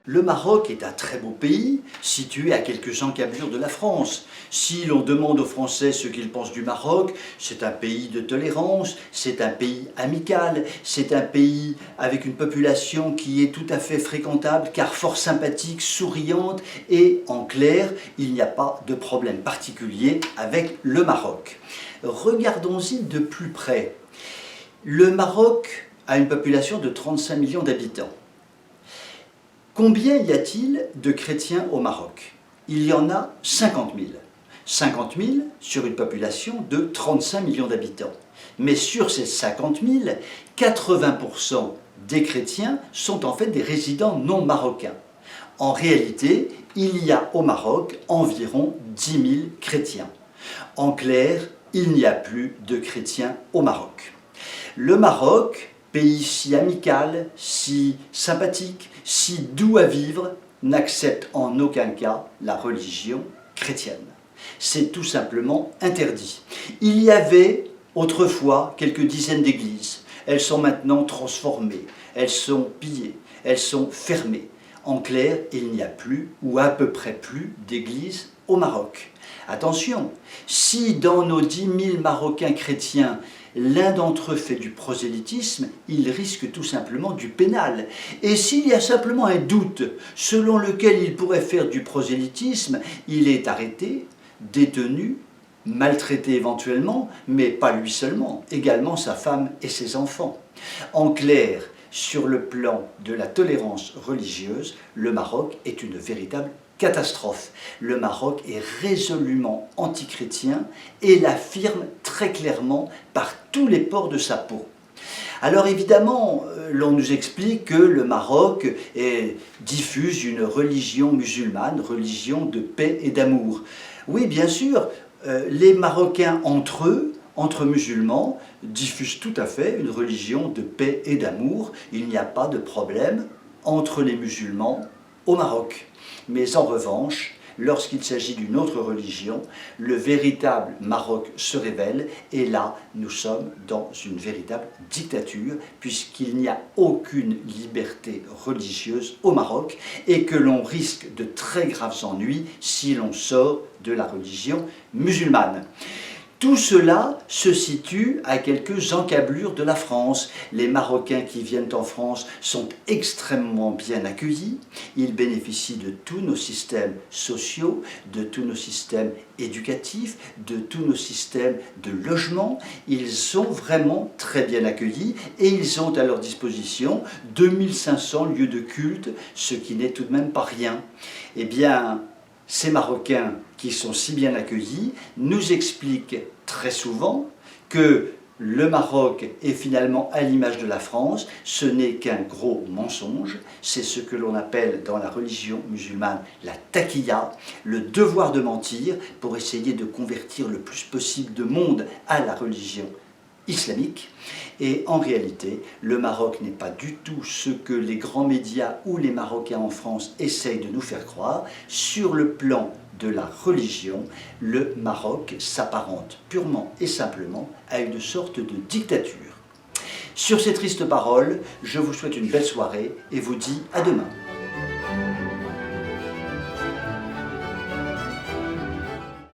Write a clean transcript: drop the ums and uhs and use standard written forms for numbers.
Le Maroc est un très beau pays, situé à quelques encablures de la France. Si l'on demande aux Français ce qu'ils pensent du Maroc, c'est un pays de tolérance, c'est un pays amical, c'est un pays avec une population qui est tout à fait fréquentable, car fort sympathique, souriante, et en clair, il n'y a pas de problème particulier avec le Maroc. Regardons-y de plus près. Le Maroc a une population de 35 millions d'habitants. Combien y a-t-il de chrétiens au Maroc? Il y en a 50 000. 50 000 sur une population de 35 millions d'habitants. Mais sur ces 50 000, 80% des chrétiens sont en fait des résidents non marocains. En réalité, il y a au Maroc environ 10 000 chrétiens. En clair, il n'y a plus de chrétiens au Maroc. Le Maroc, pays si amical, si sympathique, si doux à vivre, n'accepte en aucun cas la religion chrétienne. C'est tout simplement interdit. Il y avait autrefois quelques dizaines d'églises. Elles sont maintenant transformées, elles sont pillées, elles sont fermées. En clair, il n'y a plus, ou à peu près plus, d'églises au Maroc. Attention, si dans nos 10 000 Marocains chrétiens, l'un d'entre eux fait du prosélytisme, il risque tout simplement du pénal. Et s'il y a simplement un doute selon lequel il pourrait faire du prosélytisme, il est arrêté, détenu, maltraité éventuellement, mais pas lui seulement, également sa femme et ses enfants. En clair, sur le plan de la tolérance religieuse, le Maroc est une véritable catastrophe. Le Maroc est résolument antichrétien et l'affirme très clairement par tous les pores de sa peau. Alors évidemment, l'on nous explique que le Maroc diffuse une religion musulmane, religion de paix et d'amour. Oui, bien sûr, les Marocains entre eux, entre musulmans, diffusent tout à fait une religion de paix et d'amour. Il n'y a pas de problème entre les musulmans au Maroc. Mais en revanche, lorsqu'il s'agit d'une autre religion, le véritable Maroc se révèle et là, nous sommes dans une véritable dictature puisqu'il n'y a aucune liberté religieuse au Maroc et que l'on risque de très graves ennuis si l'on sort de la religion musulmane. Tout cela se situe à quelques encablures de la France. Les Marocains qui viennent en France sont extrêmement bien accueillis. Ils bénéficient de tous nos systèmes sociaux, de tous nos systèmes éducatifs, de tous nos systèmes de logement. Ils sont vraiment très bien accueillis et ils ont à leur disposition 2500 lieux de culte, ce qui n'est tout de même pas rien. Eh bien, ces Marocains qui sont si bien accueillis nous expliquent très souvent que le Maroc est finalement à l'image de la France, ce n'est qu'un gros mensonge, c'est ce que l'on appelle dans la religion musulmane la taqiyya, le devoir de mentir pour essayer de convertir le plus possible de monde à la religion islamique. Et en réalité, le Maroc n'est pas du tout ce que les grands médias ou les Marocains en France essayent de nous faire croire. Sur le plan de la religion, le Maroc s'apparente purement et simplement à une sorte de dictature. Sur ces tristes paroles, je vous souhaite une belle soirée et vous dis à demain.